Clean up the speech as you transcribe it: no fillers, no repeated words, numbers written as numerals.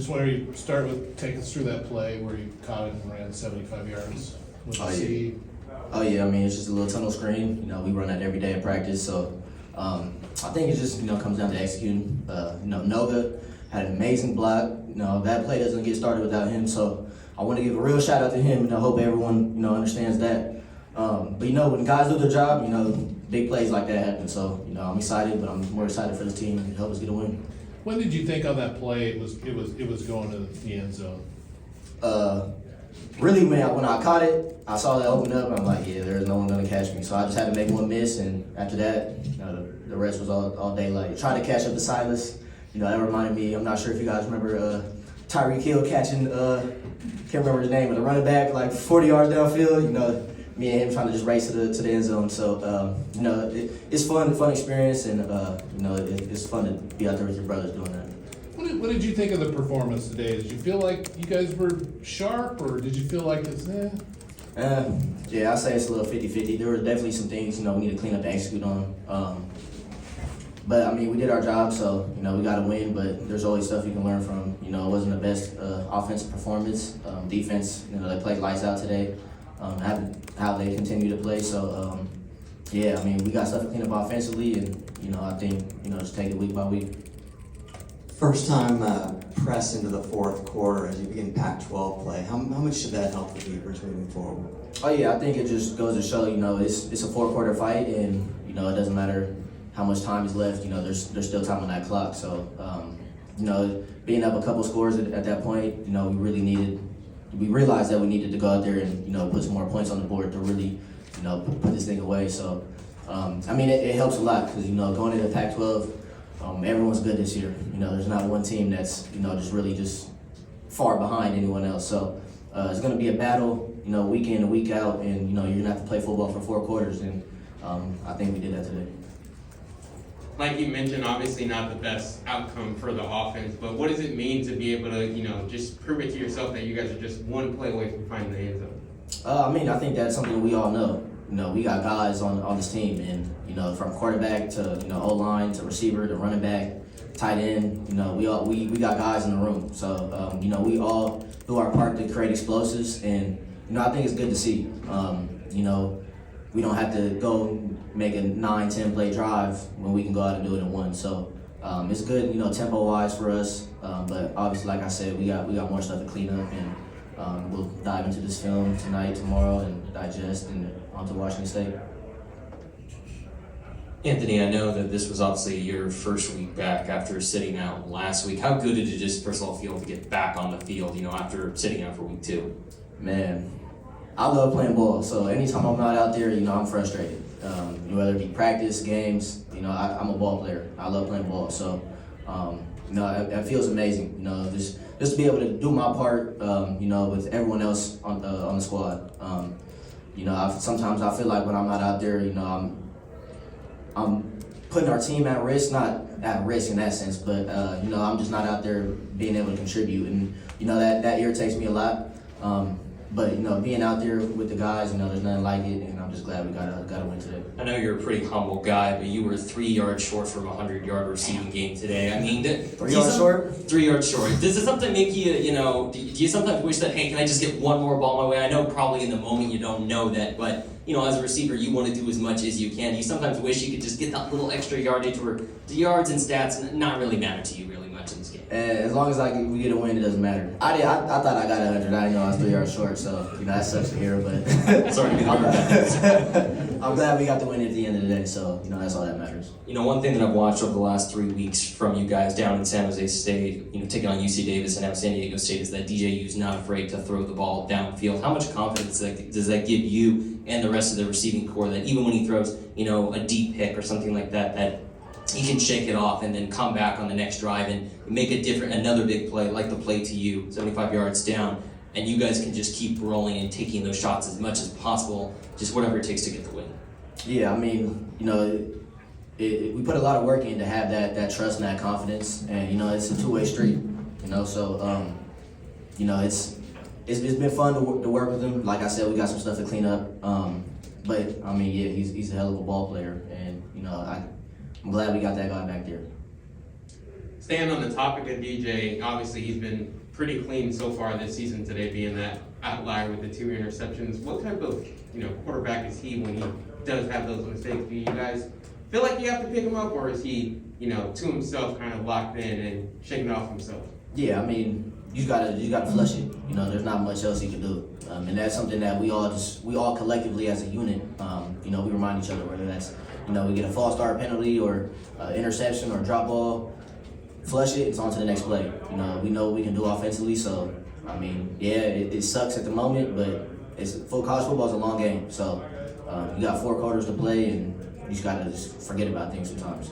just wonder, you start with, take us through that play where you caught it and ran 75 yards with the seed. Oh yeah, I mean, it's just a little tunnel screen. You know, we run that every day in practice, so I think it just, comes down to executing. Noga had an amazing block. That play doesn't get started without him, so I want to give a real shout out to him, and I hope everyone, understands that. But when guys do their job, big plays like that happen. So, I'm excited, but I'm more excited for the team and help us get a win. When did you think on that play it was going to the end zone? Really, when I caught it, I saw that open up, and I'm like, yeah, there's no one gonna catch me. So I just had to make one miss, and after that, the rest was all daylight. Tried to catch up to Silas. That reminded me. I'm not sure if you guys remember Tyreek Hill catching. Can't remember his name, but the running back like 40 yards downfield. Me and him trying to just race to the end zone. So it's fun experience, and it's fun to be out there with your brothers doing that. What did you think of the performance today? Did you feel like you guys were sharp, or did you feel like it's Yeah, I'd say it's a little 50-50. There were definitely some things, we need to clean up and execute on. But, I mean, we did our job, so, we got to win, but there's always stuff you can learn from. It wasn't the best offensive performance. Defense, they played lights out today, how they continue to play. So, yeah, I mean, we got stuff to clean up offensively, and, I think, just take it week by week. First time press into the fourth quarter as you begin Pac-12 play. How much did that help the Beavers moving forward? Oh yeah, I think it just goes to show, it's a 4-quarter fight, and it doesn't matter how much time is left. There's still time on that clock. So being up a couple scores at that point, we realized that we needed to go out there and put some more points on the board to really put this thing away. So I mean it helps a lot because going into Pac-12. Everyone's good this year. There's not one team that's, just far behind anyone else. So it's going to be a battle, week in and week out, and, you're going to have to play football for 4 quarters, and I think we did that today. Like you mentioned, obviously not the best outcome for the offense, but what does it mean to be able to, just prove it to yourself that you guys are just one play away from finding the end zone? I mean, I think that's something we all know. We got guys on this team, and from quarterback to O-line to receiver to running back, tight end. We got guys in the room. So we all do our part to create explosives, and I think it's good to see. We don't have to go make a 9-10 play drive when we can go out and do it in one. So it's good, tempo wise for us. But obviously, like I said, we got more stuff to clean up, and we'll dive into this film tonight, tomorrow, and digest, and on to Washington State. Anthony, I know that this was obviously your first week back after sitting out last week. How good did it just, first of all, feel to get back on the field, after sitting out for week 2? Man, I love playing ball. So anytime I'm not out there, I'm frustrated. Whether it be practice, games, I'm a ball player. I love playing ball. So, it feels amazing, just to be able to do my part, with everyone else on the squad. Sometimes I feel like when I'm not out there, I'm putting our team at risk, not at risk in that sense, but I'm just not out there being able to contribute, and that irritates me a lot. But being out there with the guys, there's nothing like it, and I'm just glad we got a win today. I know you're a pretty humble guy, but you were 3 yards short from a 100-yard receiving game today. I mean, 3 yards short? 3 yards short. Does it something make you, do you sometimes wish that, hey, can I just get one more ball my way? I know probably in the moment you don't know that, but as a receiver, you want to do as much as you can. Do you sometimes wish you could just get that little extra yardage where the yards and stats not really matter to you really much in this game? As long as we get a win, it doesn't matter. I thought I got 100. I didn't know I was 3 yards short, so that sucks to hear. But sorry to be the I'm glad we got the win at the end of the day. So that's all that matters. One thing that I've watched over the last 3 weeks from you guys down in San Jose State, taking on UC Davis and now San Diego State, is that DJU's not afraid to throw the ball downfield. How much confidence does that give you and the rest of the receiving core that even when he throws, a deep pick or something like that, that he can shake it off and then come back on the next drive and make another big play like the play to you, 75 yards down, and you guys can just keep rolling and taking those shots as much as possible, just whatever it takes to get the win? Yeah, I mean, we put a lot of work in to have that trust and that confidence, and it's a two-way street. So it's been fun to work with him. Like I said, we got some stuff to clean up. But I mean, yeah, he's a hell of a ball player, and I'm glad we got that guy back there. staying on the topic of DJ, obviously he's been pretty clean so far this season today, being that outlier with the 2 interceptions. What type of, quarterback is he when he does have those mistakes? Do you guys feel like you have to pick him up, or is he, to himself, kind of locked in and shaking it off himself? Yeah, I mean, you gotta flush it. There's not much else he can do, and that's something that we all collectively as a unit, we remind each other, whether that's we get a false start penalty or interception or drop ball, flush it. It's on to the next play. We know what we can do offensively, so I mean, yeah, it sucks at the moment, but college football is a long game, so you got 4 quarters to play, and you just gotta forget about things sometimes.